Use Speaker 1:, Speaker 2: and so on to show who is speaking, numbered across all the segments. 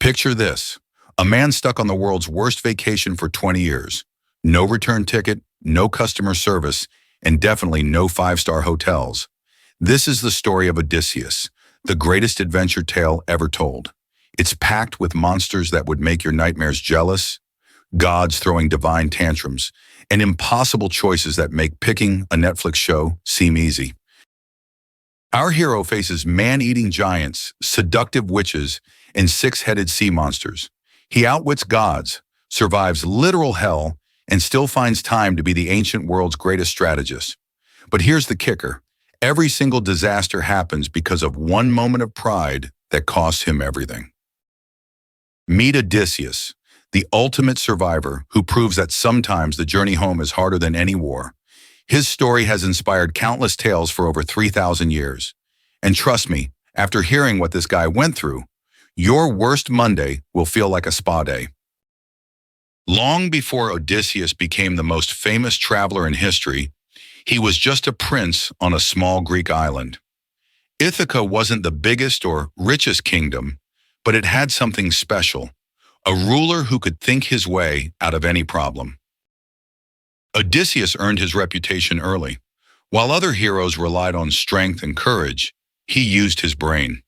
Speaker 1: Picture this, a man stuck on the world's worst vacation for 20 years. No return ticket, no customer service, and definitely no five-star hotels. This is the story of Odysseus, the greatest adventure tale ever told. It's packed with monsters that would make your nightmares jealous, gods throwing divine tantrums, and impossible choices that make picking a Netflix show seem easy. Our hero faces man-eating giants, seductive witches, and six-headed sea monsters. He outwits gods, survives literal hell, and still finds time to be the ancient world's greatest strategist. But here's the kicker. Every single disaster happens because of one moment of pride that costs him everything. Meet Odysseus, the ultimate survivor who proves that sometimes the journey home is harder than any war. His story has inspired countless tales for over 3,000 years. And trust me, after hearing what this guy went through, your worst Monday will feel like a spa day. Long before Odysseus became the most famous traveler in history, he was just a prince on a small Greek island. Ithaca wasn't the biggest or richest kingdom, but it had something special, a ruler who could think his way out of any problem. Odysseus earned his reputation early. While other heroes relied on strength and courage, he used his brain.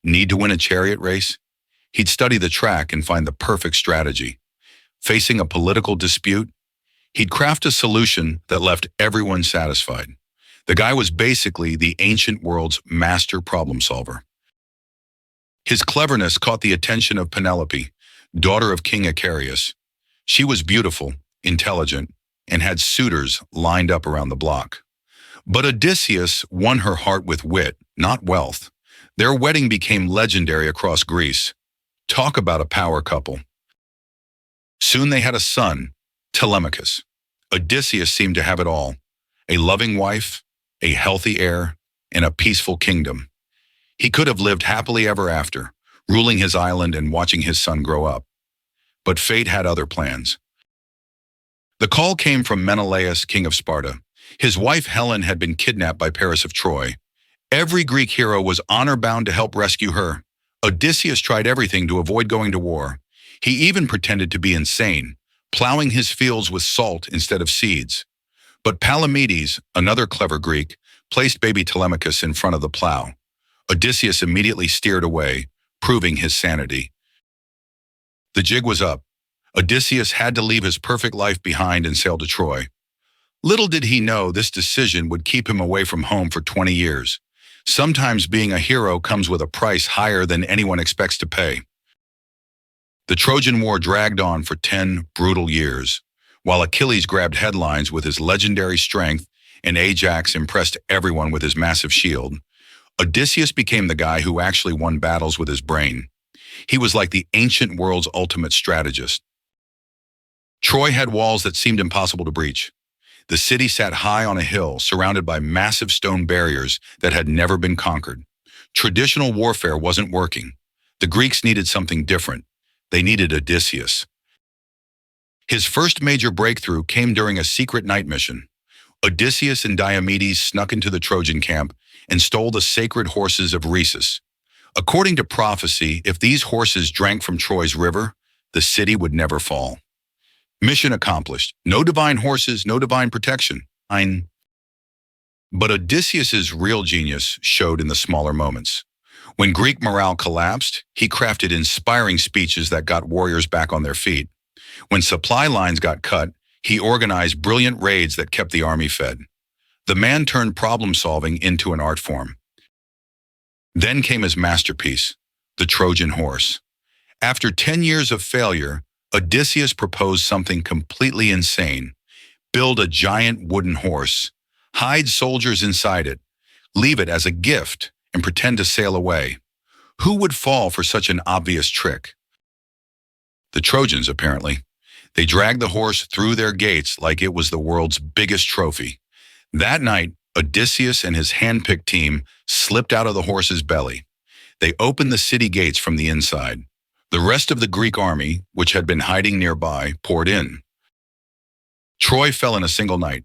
Speaker 1: Need to win a chariot race? He'd study the track and find the perfect strategy. Facing a political dispute? He'd craft a solution that left everyone satisfied. The guy was basically the ancient world's master problem solver. His cleverness caught the attention of Penelope, daughter of King Achilles. She was beautiful, intelligent, and had suitors lined up around the block. But Odysseus won her heart with wit, not wealth. Their wedding became legendary across Greece. Talk about a power couple. Soon they had a son, Telemachus. Odysseus seemed to have it all: a loving wife, a healthy heir, and a peaceful kingdom. He could have lived happily ever after, ruling his island and watching his son grow up. But fate had other plans. The call came from Menelaus, king of Sparta. His wife Helen had been kidnapped by Paris of Troy. Every Greek hero was honor-bound to help rescue her. Odysseus tried everything to avoid going to war. He even pretended to be insane, plowing his fields with salt instead of seeds. But Palamedes, another clever Greek, placed baby Telemachus in front of the plow. Odysseus immediately steered away, proving his sanity. The jig was up. Odysseus had to leave his perfect life behind and sail to Troy. Little did he know this decision would keep him away from home for 20 years. Sometimes being a hero comes with a price higher than anyone expects to pay. The Trojan War dragged on for 10 brutal years. While Achilles grabbed headlines with his legendary strength and Ajax impressed everyone with his massive shield, Odysseus became the guy who actually won battles with his brain. He was like the ancient world's ultimate strategist. Troy had walls that seemed impossible to breach. The city sat high on a hill, surrounded by massive stone barriers that had never been conquered. Traditional warfare wasn't working. The Greeks needed something different. They needed Odysseus. His first major breakthrough came during a secret night mission. Odysseus and Diomedes snuck into the Trojan camp and stole the sacred horses of Rhesus. According to prophecy, if these horses drank from Troy's river, the city would never fall. Mission accomplished. No divine horses, no divine protection. But Odysseus's real genius showed in the smaller moments. When Greek morale collapsed, he crafted inspiring speeches that got warriors back on their feet. When supply lines got cut, he organized brilliant raids that kept the army fed. The man turned problem-solving into an art form. Then came his masterpiece, the Trojan horse. After 10 years of failure, Odysseus proposed something completely insane. Build a giant wooden horse, hide soldiers inside it, leave it as a gift, and pretend to sail away. Who would fall for such an obvious trick? The Trojans, apparently. They dragged the horse through their gates like it was the world's biggest trophy. That night, Odysseus and his hand-picked team slipped out of the horse's belly. They opened the city gates from the inside. The rest of the Greek army, which had been hiding nearby, poured in. Troy fell in a single night.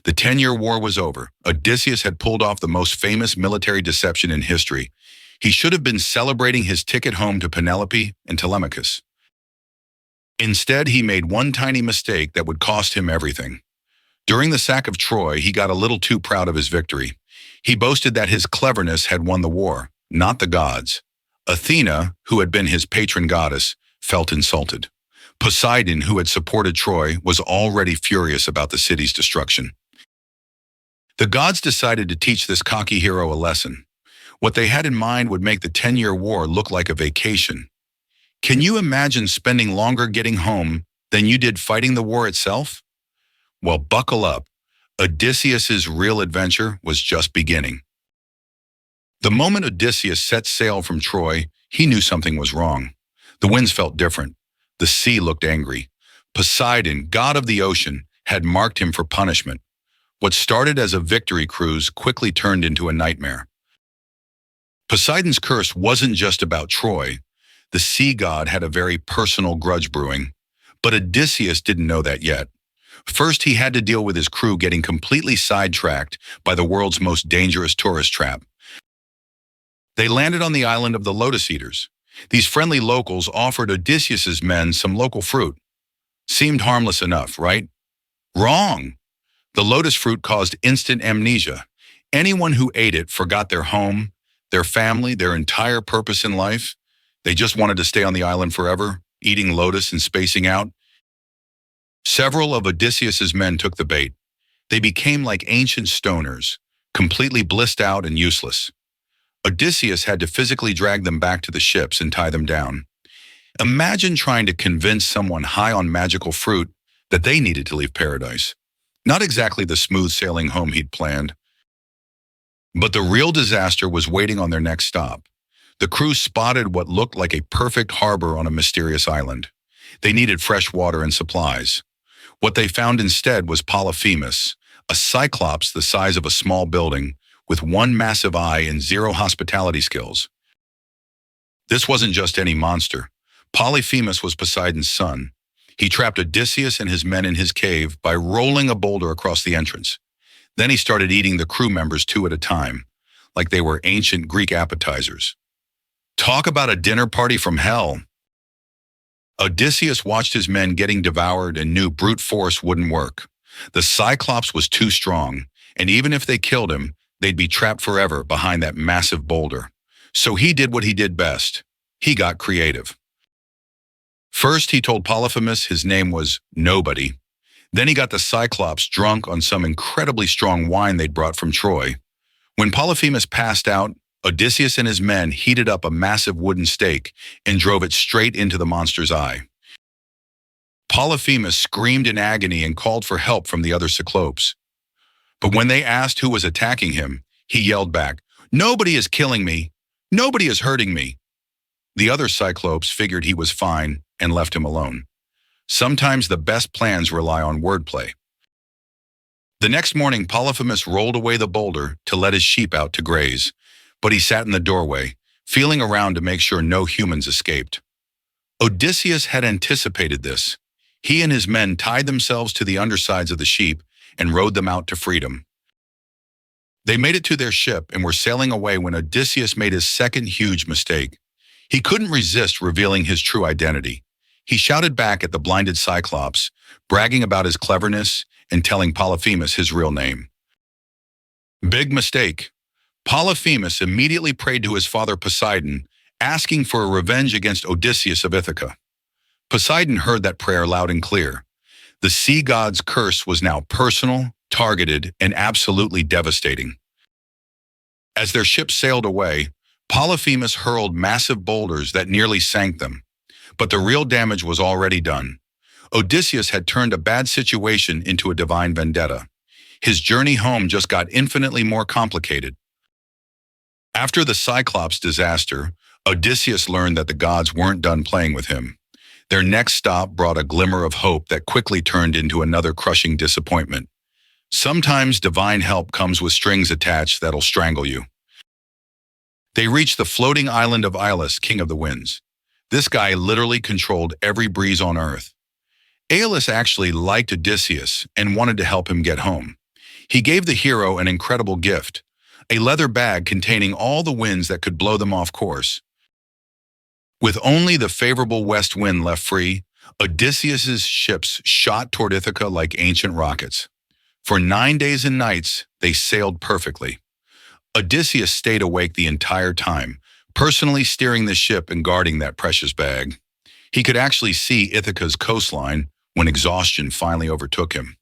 Speaker 1: The 10-year war was over. Odysseus had pulled off the most famous military deception in history. He should have been celebrating his ticket home to Penelope and Telemachus. Instead, he made one tiny mistake that would cost him everything. During the sack of Troy, he got a little too proud of his victory. He boasted that his cleverness had won the war, not the gods. Athena, who had been his patron goddess, felt insulted. Poseidon, who had supported Troy, was already furious about the city's destruction. The gods decided to teach this cocky hero a lesson. What they had in mind would make the 10-year war look like a vacation. Can you imagine spending longer getting home than you did fighting the war itself? Well, buckle up. Odysseus's real adventure was just beginning. The moment Odysseus set sail from Troy, he knew something was wrong. The winds felt different. The sea looked angry. Poseidon, god of the ocean, had marked him for punishment. What started as a victory cruise quickly turned into a nightmare. Poseidon's curse wasn't just about Troy. The sea god had a very personal grudge brewing. But Odysseus didn't know that yet. First, he had to deal with his crew getting completely sidetracked by the world's most dangerous tourist trap. They landed on the island of the Lotus Eaters. These friendly locals offered Odysseus's men some local fruit. Seemed harmless enough, right? Wrong! The lotus fruit caused instant amnesia. Anyone who ate it forgot their home, their family, their entire purpose in life. They just wanted to stay on the island forever, eating lotus and spacing out. Several of Odysseus's men took the bait. They became like ancient stoners, completely blissed out and useless. Odysseus had to physically drag them back to the ships and tie them down. Imagine trying to convince someone high on magical fruit that they needed to leave paradise. Not exactly the smooth sailing home he'd planned. But the real disaster was waiting on their next stop. The crew spotted what looked like a perfect harbor on a mysterious island. They needed fresh water and supplies. What they found instead was Polyphemus, a Cyclops the size of a small building, with one massive eye and zero hospitality skills. This wasn't just any monster. Polyphemus was Poseidon's son. He trapped Odysseus and his men in his cave by rolling a boulder across the entrance. Then he started eating the crew members two at a time, like they were ancient Greek appetizers. Talk about a dinner party from hell. Odysseus watched his men getting devoured and knew brute force wouldn't work. The Cyclops was too strong, and even if they killed him, they'd be trapped forever behind that massive boulder. So he did what he did best. He got creative. First, he told Polyphemus his name was Nobody. Then he got the Cyclops drunk on some incredibly strong wine they'd brought from Troy. When Polyphemus passed out, Odysseus and his men heated up a massive wooden stake and drove it straight into the monster's eye. Polyphemus screamed in agony and called for help from the other Cyclopes. But when they asked who was attacking him, he yelled back, "Nobody is killing me. Nobody is hurting me." The other Cyclopes figured he was fine and left him alone. Sometimes the best plans rely on wordplay. The next morning, Polyphemus rolled away the boulder to let his sheep out to graze, but he sat in the doorway, feeling around to make sure no humans escaped. Odysseus had anticipated this. He and his men tied themselves to the undersides of the sheep and rowed them out to freedom. They made it to their ship and were sailing away when Odysseus made his second huge mistake. He couldn't resist revealing his true identity. He shouted back at the blinded Cyclops, bragging about his cleverness and telling Polyphemus his real name. Big mistake. Polyphemus immediately prayed to his father Poseidon, asking for a revenge against Odysseus of Ithaca. Poseidon heard that prayer loud and clear. The sea god's curse was now personal, targeted, and absolutely devastating. As their ship sailed away, Polyphemus hurled massive boulders that nearly sank them. But the real damage was already done. Odysseus had turned a bad situation into a divine vendetta. His journey home just got infinitely more complicated. After the Cyclops disaster, Odysseus learned that the gods weren't done playing with him. Their next stop brought a glimmer of hope that quickly turned into another crushing disappointment. Sometimes divine help comes with strings attached that'll strangle you. They reached the floating island of Aeolus, king of the winds. This guy literally controlled every breeze on earth. Aeolus actually liked Odysseus and wanted to help him get home. He gave the hero an incredible gift, a leather bag containing all the winds that could blow them off course. With only the favorable west wind left free, Odysseus's ships shot toward Ithaca like ancient rockets. For 9 days and nights, they sailed perfectly. Odysseus stayed awake the entire time, personally steering the ship and guarding that precious bag. He could actually see Ithaca's coastline when exhaustion finally overtook him.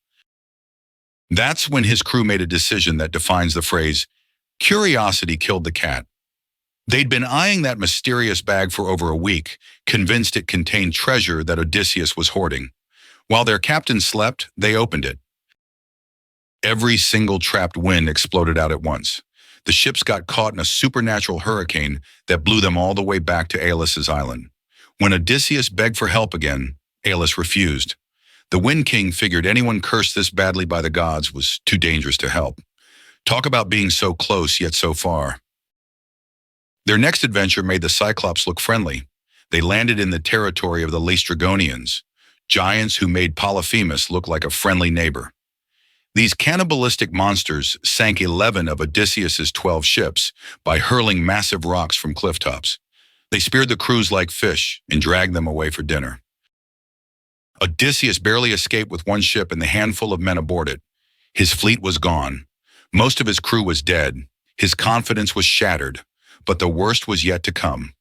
Speaker 1: That's when his crew made a decision that defines the phrase, "Curiosity killed the cat." They'd been eyeing that mysterious bag for over a week, convinced it contained treasure that Odysseus was hoarding. While their captain slept, they opened it. Every single trapped wind exploded out at once. The ships got caught in a supernatural hurricane that blew them all the way back to Aeolus' island. When Odysseus begged for help again, Aeolus refused. The Wind King figured anyone cursed this badly by the gods was too dangerous to help. Talk about being so close yet so far. Their next adventure made the Cyclops look friendly. They landed in the territory of the Laestrygonians, giants who made Polyphemus look like a friendly neighbor. These cannibalistic monsters sank 11 of Odysseus's 12 ships by hurling massive rocks from cliff tops. They speared the crews like fish and dragged them away for dinner. Odysseus barely escaped with one ship and the handful of men aboard it. His fleet was gone. Most of his crew was dead. His confidence was shattered, but the worst was yet to come.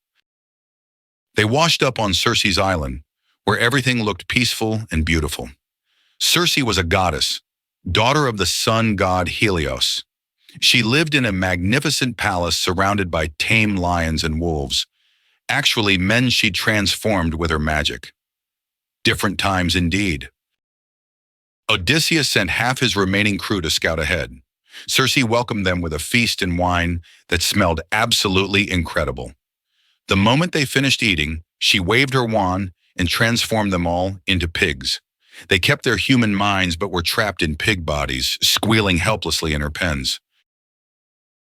Speaker 1: They washed up on Circe's island, where everything looked peaceful and beautiful. Circe was a goddess, daughter of the sun god Helios. She lived in a magnificent palace surrounded by tame lions and wolves. Actually, men she transformed with her magic. Different times indeed. Odysseus sent half his remaining crew to scout ahead. Circe welcomed them with a feast and wine that smelled absolutely incredible. The moment they finished eating, she waved her wand and transformed them all into pigs. They kept their human minds but were trapped in pig bodies, squealing helplessly in her pens.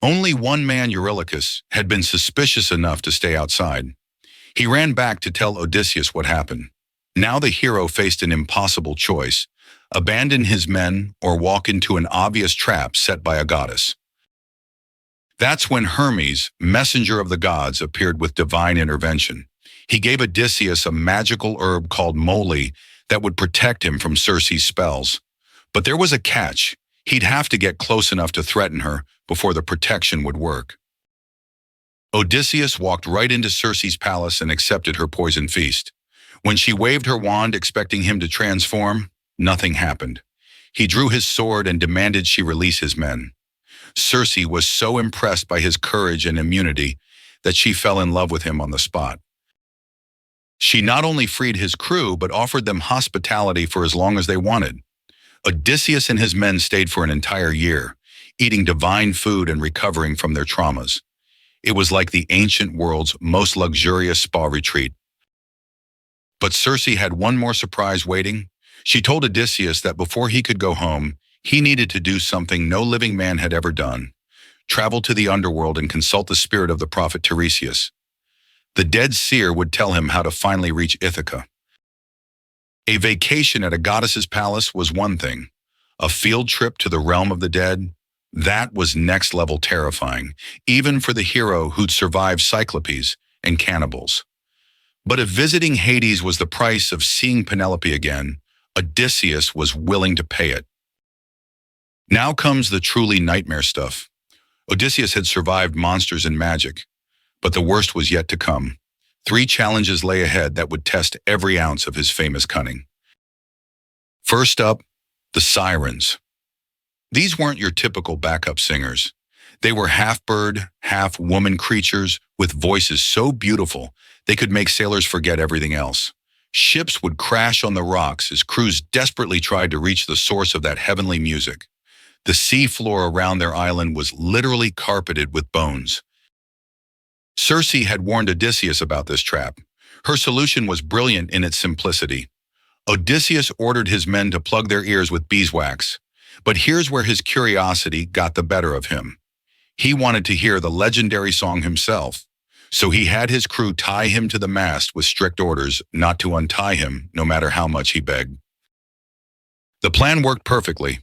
Speaker 1: Only one man, Eurylochus, had been suspicious enough to stay outside. He ran back to tell Odysseus what happened. Now the hero faced an impossible choice: abandon his men or walk into an obvious trap set by a goddess. That's when Hermes, messenger of the gods, appeared with divine intervention. He gave Odysseus a magical herb called moly that would protect him from Circe's spells. But there was a catch. He'd have to get close enough to threaten her before the protection would work. Odysseus walked right into Circe's palace and accepted her poison feast. When she waved her wand expecting him to transform, nothing happened. He drew his sword and demanded she release his men. Circe was so impressed by his courage and immunity that she fell in love with him on the spot. She not only freed his crew, but offered them hospitality for as long as they wanted. Odysseus and his men stayed for an entire year, eating divine food and recovering from their traumas. It was like the ancient world's most luxurious spa retreat. But Circe had one more surprise waiting. She told Odysseus that before he could go home, he needed to do something no living man had ever done: travel to the underworld and consult the spirit of the prophet Tiresias. The dead seer would tell him how to finally reach Ithaca. A vacation at a goddess's palace was one thing. A field trip to the realm of the dead, that was next-level terrifying, even for the hero who'd survived Cyclops and cannibals. But if visiting Hades was the price of seeing Penelope again, Odysseus was willing to pay it. Now comes the truly nightmare stuff. Odysseus had survived monsters and magic, but the worst was yet to come. 3 challenges lay ahead that would test every ounce of his famous cunning. First up, the sirens. These weren't your typical backup singers. They were half-bird, half-woman creatures with voices so beautiful they could make sailors forget everything else. Ships would crash on the rocks as crews desperately tried to reach the source of that heavenly music. The sea floor around their island was literally carpeted with bones. Circe had warned Odysseus about this trap. Her solution was brilliant in its simplicity. Odysseus ordered his men to plug their ears with beeswax. But here's where his curiosity got the better of him. He wanted to hear the legendary song himself, so he had his crew tie him to the mast with strict orders not to untie him no matter how much he begged. The plan worked perfectly.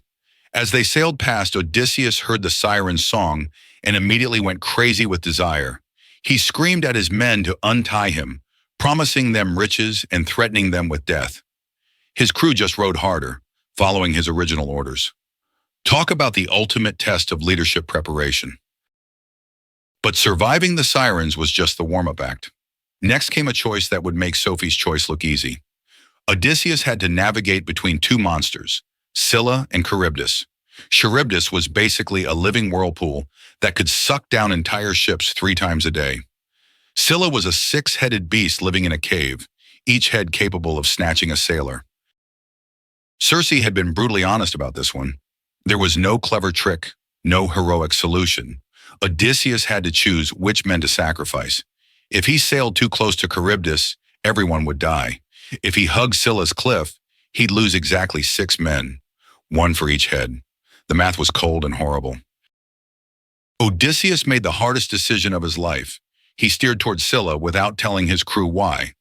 Speaker 1: As they sailed past, Odysseus heard the siren's song and immediately went crazy with desire. He screamed at his men to untie him, promising them riches and threatening them with death. His crew just rowed harder, following his original orders. Talk about the ultimate test of leadership preparation. But surviving the sirens was just the warm-up act. Next came a choice that would make Sophie's choice look easy. Odysseus had to navigate between two monsters, Scylla and Charybdis. Charybdis was basically a living whirlpool that could suck down entire ships 3 times a day. Scylla was a 6-headed beast living in a cave, each head capable of snatching a sailor. Circe had been brutally honest about this one. There was no clever trick, no heroic solution. Odysseus had to choose which men to sacrifice. If he sailed too close to Charybdis, everyone would die. If he hugged Scylla's cliff, he'd lose exactly 6 men, 1 for each head. The math was cold and horrible. Odysseus made the hardest decision of his life. He steered toward Scylla without telling his crew why.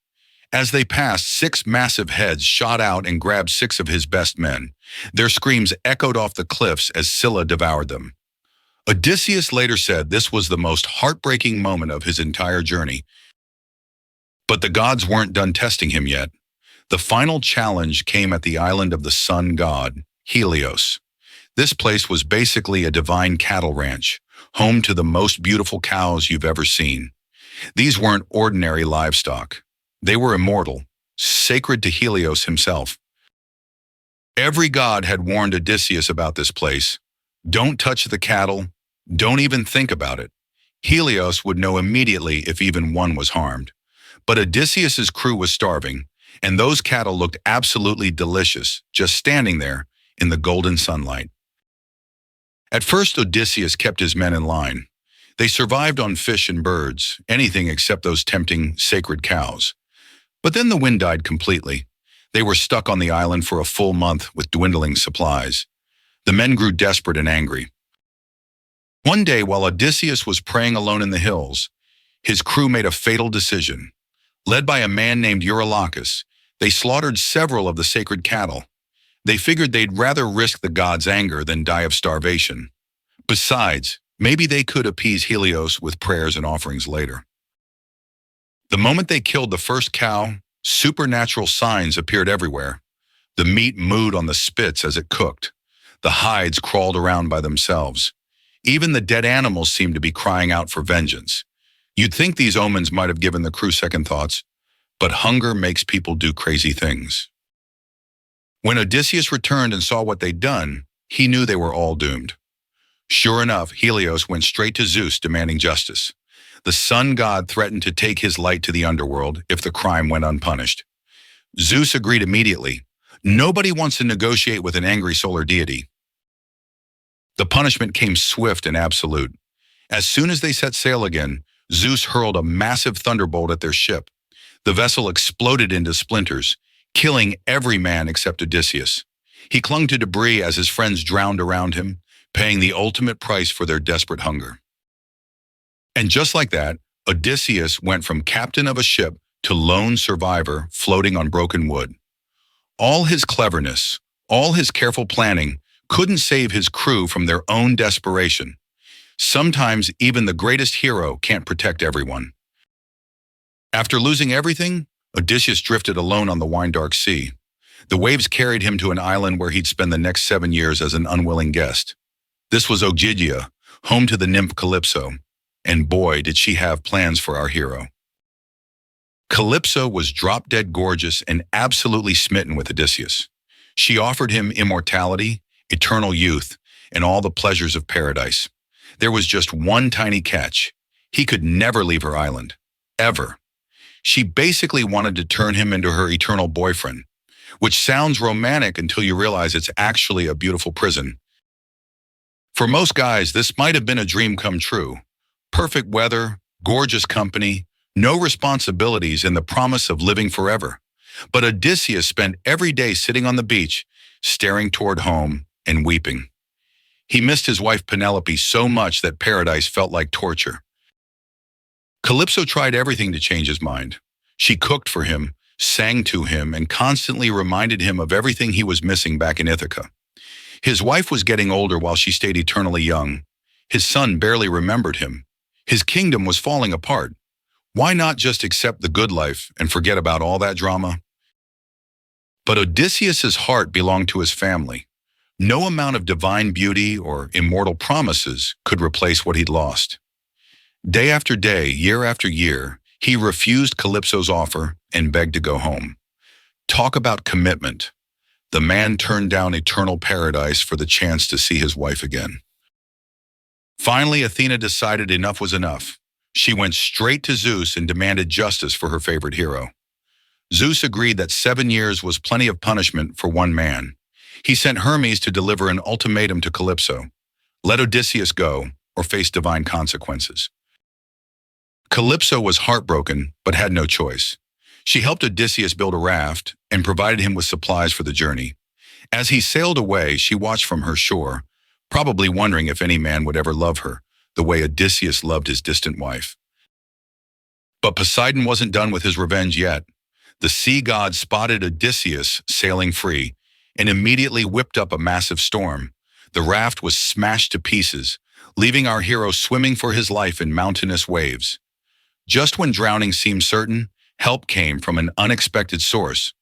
Speaker 1: As they passed, 6 massive heads shot out and grabbed 6 of his best men. Their screams echoed off the cliffs as Scylla devoured them. Odysseus later said this was the most heartbreaking moment of his entire journey. But the gods weren't done testing him yet. The final challenge came at the island of the sun god, Helios. This place was basically a divine cattle ranch, home to the most beautiful cows you've ever seen. These weren't ordinary livestock. They were immortal, sacred to Helios himself. Every god had warned Odysseus about this place. Don't touch the cattle. Don't even think about it. Helios would know immediately if even one was harmed. But Odysseus's crew was starving, and those cattle looked absolutely delicious, just standing there in the golden sunlight. At first, Odysseus kept his men in line. They survived on fish and birds, anything except those tempting sacred cows. But then the wind died completely. They were stuck on the island for a full month with dwindling supplies. The men grew desperate and angry. One day, while Odysseus was praying alone in the hills, his crew made a fatal decision. Led by a man named Eurylochus, they slaughtered several of the sacred cattle. They figured they'd rather risk the gods' anger than die of starvation. Besides, maybe they could appease Helios with prayers and offerings later. The moment they killed the first cow, supernatural signs appeared everywhere. The meat mooed on the spits as it cooked. The hides crawled around by themselves. Even the dead animals seemed to be crying out for vengeance. You'd think these omens might have given the crew second thoughts, but hunger makes people do crazy things. When Odysseus returned and saw what they'd done, he knew they were all doomed. Sure enough, Helios went straight to Zeus demanding justice. The sun god threatened to take his light to the underworld if the crime went unpunished. Zeus agreed immediately. Nobody wants to negotiate with an angry solar deity. The punishment came swift and absolute. As soon as they set sail again, Zeus hurled a massive thunderbolt at their ship. The vessel exploded into splinters, killing every man except Odysseus. He clung to debris as his friends drowned around him, paying the ultimate price for their desperate hunger. And just like that, Odysseus went from captain of a ship to lone survivor floating on broken wood. All his cleverness, all his careful planning couldn't save his crew from their own desperation. Sometimes even the greatest hero can't protect everyone. After losing everything, Odysseus drifted alone on the wine-dark sea. The waves carried him to an island where he'd spend the next 7 years as an unwilling guest. This was Ogygia, home to the nymph Calypso, and boy, did she have plans for our hero. Calypso was drop-dead gorgeous and absolutely smitten with Odysseus. She offered him immortality, eternal youth, and all the pleasures of paradise. There was just one tiny catch. He could never leave her island. Ever. She basically wanted to turn him into her eternal boyfriend, which sounds romantic until you realize it's actually a beautiful prison. For most guys, this might have been a dream come true. Perfect weather, gorgeous company, no responsibilities, and the promise of living forever. But Odysseus spent every day sitting on the beach, staring toward home and weeping. He missed his wife Penelope so much that paradise felt like torture. Calypso tried everything to change his mind. She cooked for him, sang to him, and constantly reminded him of everything he was missing back in Ithaca. His wife was getting older while she stayed eternally young. His son barely remembered him. His kingdom was falling apart. Why not just accept the good life and forget about all that drama? But Odysseus's heart belonged to his family. No amount of divine beauty or immortal promises could replace what he'd lost. Day after day, year after year, he refused Calypso's offer and begged to go home. Talk about commitment. The man turned down eternal paradise for the chance to see his wife again. Finally, Athena decided enough was enough. She went straight to Zeus and demanded justice for her favorite hero. Zeus agreed that 7 years was plenty of punishment for one man. He sent Hermes to deliver an ultimatum to Calypso. Let Odysseus go, or face divine consequences. Calypso was heartbroken, but had no choice. She helped Odysseus build a raft and provided him with supplies for the journey. As he sailed away, she watched from her shore, probably wondering if any man would ever love her, the way Odysseus loved his distant wife. But Poseidon wasn't done with his revenge yet. The sea god spotted Odysseus sailing free and immediately whipped up a massive storm. The raft was smashed to pieces, leaving our hero swimming for his life in mountainous waves. Just when drowning seemed certain, help came from an unexpected source.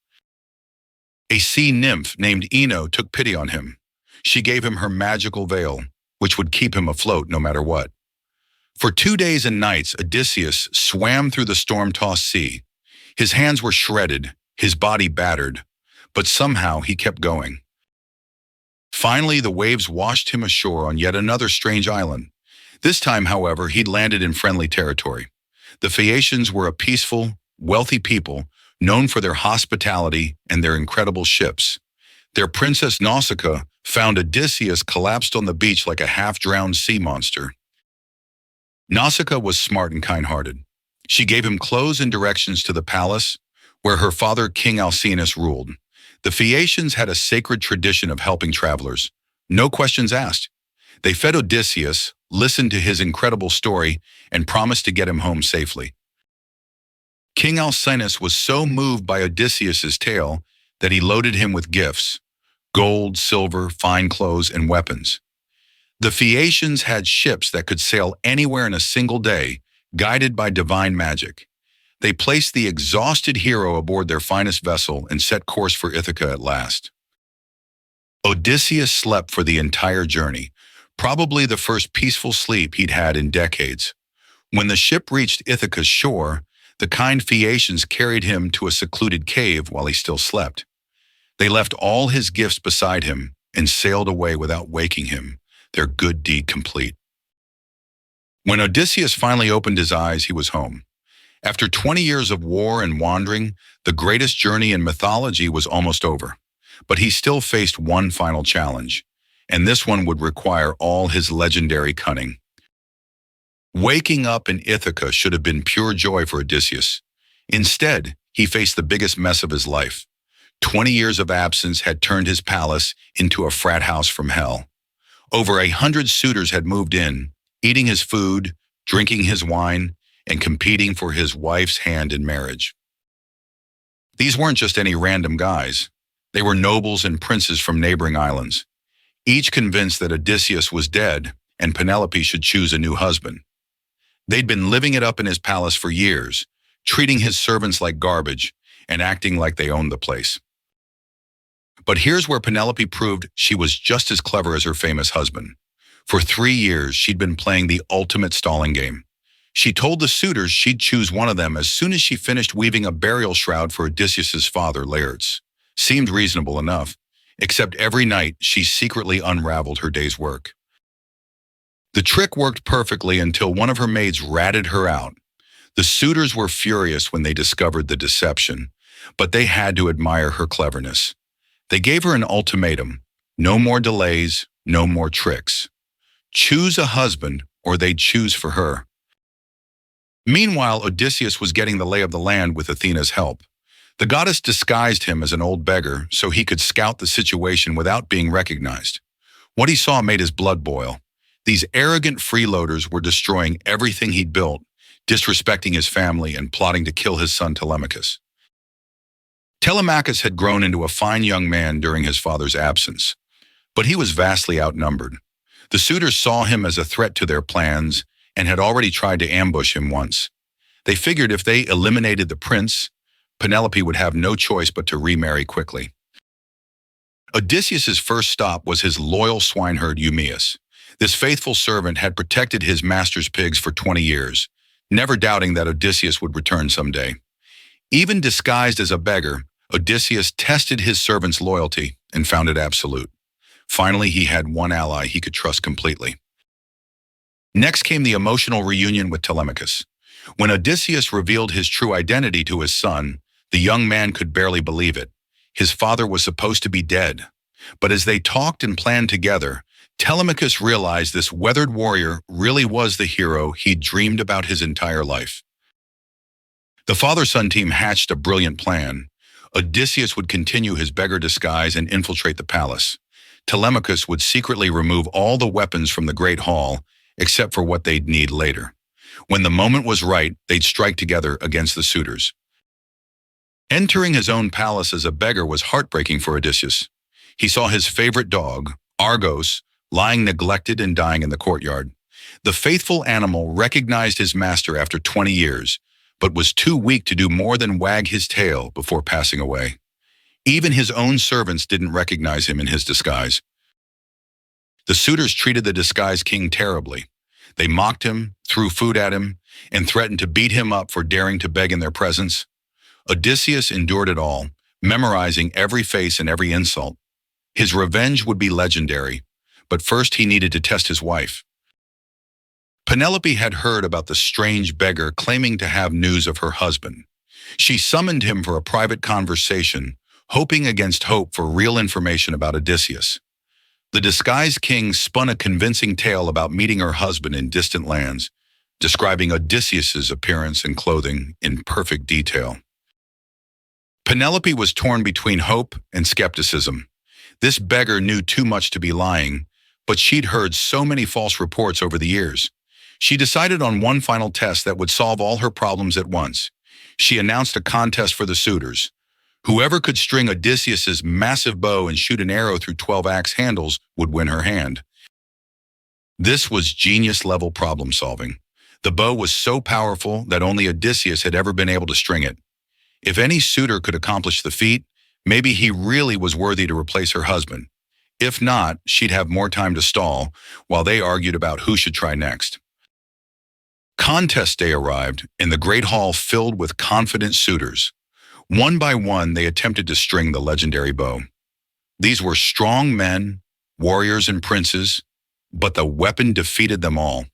Speaker 1: A sea nymph named Ino took pity on him. She gave him her magical veil, which would keep him afloat no matter what. For 2 days and nights, Odysseus swam through the storm-tossed sea. His hands were shredded, his body battered, but somehow he kept going. Finally, the waves washed him ashore on yet another strange island. This time, however, he'd landed in friendly territory. The Phaeacians were a peaceful, wealthy people known for their hospitality and their incredible ships. Their princess Nausicaa found Odysseus collapsed on the beach like a half-drowned sea monster. Nausicaa was smart and kind-hearted. She gave him clothes and directions to the palace, where her father, King Alcinous, ruled. The Phaeacians had a sacred tradition of helping travelers. No questions asked. They fed Odysseus, listened to his incredible story, and promised to get him home safely. King Alcinous was so moved by Odysseus's tale that he loaded him with gifts: gold, silver, fine clothes, and weapons. The Phaeacians had ships that could sail anywhere in a single day, guided by divine magic. They placed the exhausted hero aboard their finest vessel and set course for Ithaca at last. Odysseus slept for the entire journey, probably the first peaceful sleep he'd had in decades. When the ship reached Ithaca's shore, the kind Phaeacians carried him to a secluded cave while he still slept. They left all his gifts beside him and sailed away without waking him, their good deed complete. When Odysseus finally opened his eyes, he was home. After 20 years of war and wandering, the greatest journey in mythology was almost over. But he still faced one final challenge, and this one would require all his legendary cunning. Waking up in Ithaca should have been pure joy for Odysseus. Instead, he faced the biggest mess of his life. 20 years of absence had turned his palace into a frat house from hell. Over 100 suitors had moved in, eating his food, drinking his wine, and competing for his wife's hand in marriage. These weren't just any random guys. They were nobles and princes from neighboring islands, each convinced that Odysseus was dead and Penelope should choose a new husband. They'd been living it up in his palace for years, treating his servants like garbage and acting like they owned the place. But here's where Penelope proved she was just as clever as her famous husband. For 3 years, she'd been playing the ultimate stalling game. She told the suitors she'd choose one of them as soon as she finished weaving a burial shroud for Odysseus's father, Laertes. Seemed reasonable enough, except every night she secretly unraveled her day's work. The trick worked perfectly until one of her maids ratted her out. The suitors were furious when they discovered the deception, but they had to admire her cleverness. They gave her an ultimatum: no more delays, no more tricks. Choose a husband or they'd choose for her. Meanwhile, Odysseus was getting the lay of the land with Athena's help. The goddess disguised him as an old beggar so he could scout the situation without being recognized. What he saw made his blood boil. These arrogant freeloaders were destroying everything he'd built, disrespecting his family, and plotting to kill his son Telemachus. Telemachus had grown into a fine young man during his father's absence. But he was vastly outnumbered. The suitors saw him as a threat to their plans and had already tried to ambush him once. They figured if they eliminated the prince, Penelope would have no choice but to remarry quickly. Odysseus's first stop was his loyal swineherd Eumaeus. This faithful servant had protected his master's pigs for 20 years, never doubting that Odysseus would return someday. Even disguised as a beggar, Odysseus tested his servant's loyalty and found it absolute. Finally, he had one ally he could trust completely. Next came the emotional reunion with Telemachus. When Odysseus revealed his true identity to his son, the young man could barely believe it. His father was supposed to be dead. But as they talked and planned together, Telemachus realized this weathered warrior really was the hero he'd dreamed about his entire life. The father-son team hatched a brilliant plan. Odysseus would continue his beggar disguise and infiltrate the palace. Telemachus would secretly remove all the weapons from the Great Hall, except for what they'd need later. When the moment was right, they'd strike together against the suitors. Entering his own palace as a beggar was heartbreaking for Odysseus. He saw his favorite dog, Argos, lying neglected and dying in the courtyard. The faithful animal recognized his master after 20 years, but was too weak to do more than wag his tail before passing away. Even his own servants didn't recognize him in his disguise. The suitors treated the disguised king terribly. They mocked him, threw food at him, and threatened to beat him up for daring to beg in their presence. Odysseus endured it all, memorizing every face and every insult. His revenge would be legendary, but first he needed to test his wife. Penelope had heard about the strange beggar claiming to have news of her husband. She summoned him for a private conversation, hoping against hope for real information about Odysseus. The disguised king spun a convincing tale about meeting her husband in distant lands, describing Odysseus's appearance and clothing in perfect detail. Penelope was torn between hope and skepticism. This beggar knew too much to be lying, but she'd heard so many false reports over the years. She decided on one final test that would solve all her problems at once. She announced a contest for the suitors. Whoever could string Odysseus's massive bow and shoot an arrow through 12 axe handles would win her hand. This was genius-level problem-solving. The bow was so powerful that only Odysseus had ever been able to string it. If any suitor could accomplish the feat, maybe he really was worthy to replace her husband. If not, she'd have more time to stall while they argued about who should try next. Contest day arrived, and the great hall filled with confident suitors. One by one, they attempted to string the legendary bow. These were strong men, warriors and princes, but the weapon defeated them all.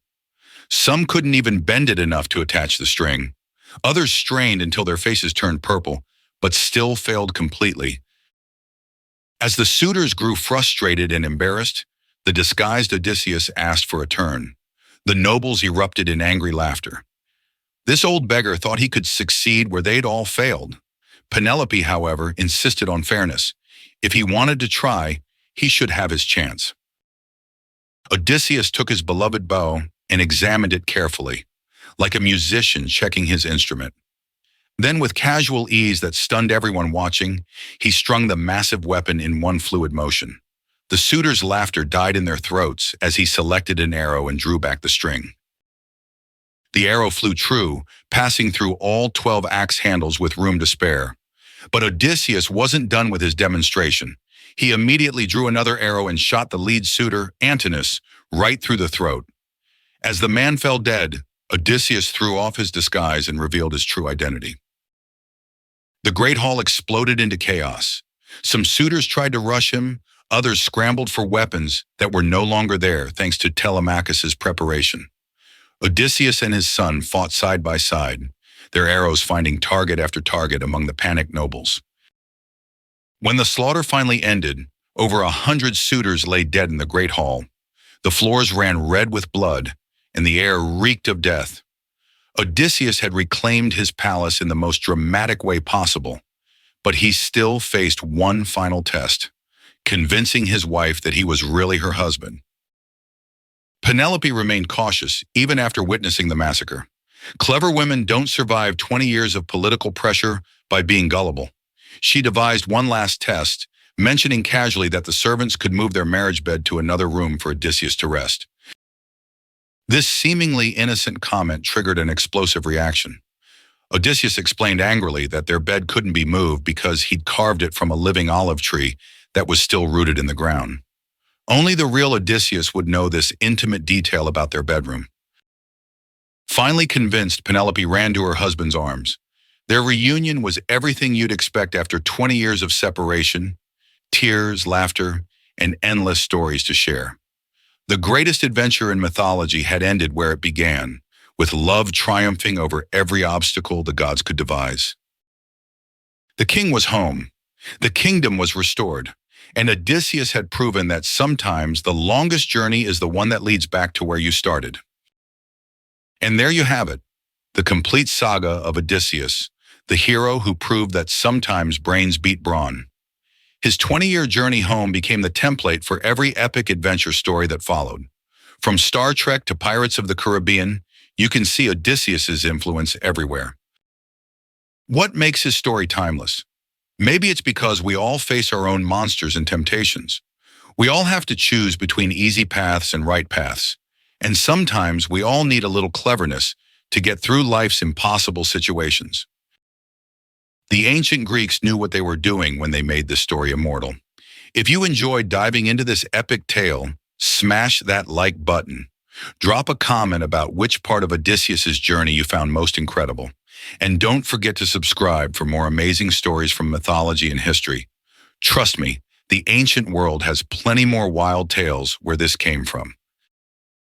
Speaker 1: Some couldn't even bend it enough to attach the string. Others strained until their faces turned purple, but still failed completely. As the suitors grew frustrated and embarrassed, the disguised Odysseus asked for a turn. The nobles erupted in angry laughter. This old beggar thought he could succeed where they'd all failed. Penelope, however, insisted on fairness. If he wanted to try, he should have his chance. Odysseus took his beloved bow and examined it carefully, like a musician checking his instrument. Then, with casual ease that stunned everyone watching, he strung the massive weapon in one fluid motion. The suitors' laughter died in their throats as he selected an arrow and drew back the string. The arrow flew true, passing through all 12 axe handles with room to spare. But Odysseus wasn't done with his demonstration. He immediately drew another arrow and shot the lead suitor, Antinous, right through the throat. As the man fell dead, Odysseus threw off his disguise and revealed his true identity. The great hall exploded into chaos. Some suitors tried to rush him, others scrambled for weapons that were no longer there thanks to Telemachus's preparation. Odysseus and his son fought side by side, their arrows finding target after target among the panicked nobles. When the slaughter finally ended, over 100 suitors lay dead in the great hall. The floors ran red with blood, and the air reeked of death. Odysseus had reclaimed his palace in the most dramatic way possible, but he still faced one final test, convincing his wife that he was really her husband. Penelope remained cautious even after witnessing the massacre. Clever women don't survive 20 years of political pressure by being gullible. She devised one last test, mentioning casually that the servants could move their marriage bed to another room for Odysseus to rest. This seemingly innocent comment triggered an explosive reaction. Odysseus explained angrily that their bed couldn't be moved because he'd carved it from a living olive tree that was still rooted in the ground. Only the real Odysseus would know this intimate detail about their bedroom. Finally convinced, Penelope ran to her husband's arms. Their reunion was everything you'd expect after 20 years of separation, tears, laughter, and endless stories to share. The greatest adventure in mythology had ended where it began, with love triumphing over every obstacle the gods could devise. The king was home. The kingdom was restored. And Odysseus had proven that sometimes the longest journey is the one that leads back to where you started. And there you have it, the complete saga of Odysseus, the hero who proved that sometimes brains beat brawn. His 20-year journey home became the template for every epic adventure story that followed. From Star Trek to Pirates of the Caribbean, you can see Odysseus's influence everywhere. What makes his story timeless? Maybe it's because we all face our own monsters and temptations. We all have to choose between easy paths and right paths. And sometimes we all need a little cleverness to get through life's impossible situations. The ancient Greeks knew what they were doing when they made this story immortal. If you enjoyed diving into this epic tale, smash that like button. Drop a comment about which part of Odysseus's journey you found most incredible. And don't forget to subscribe for more amazing stories from mythology and history. Trust me, the ancient world has plenty more wild tales where this came from.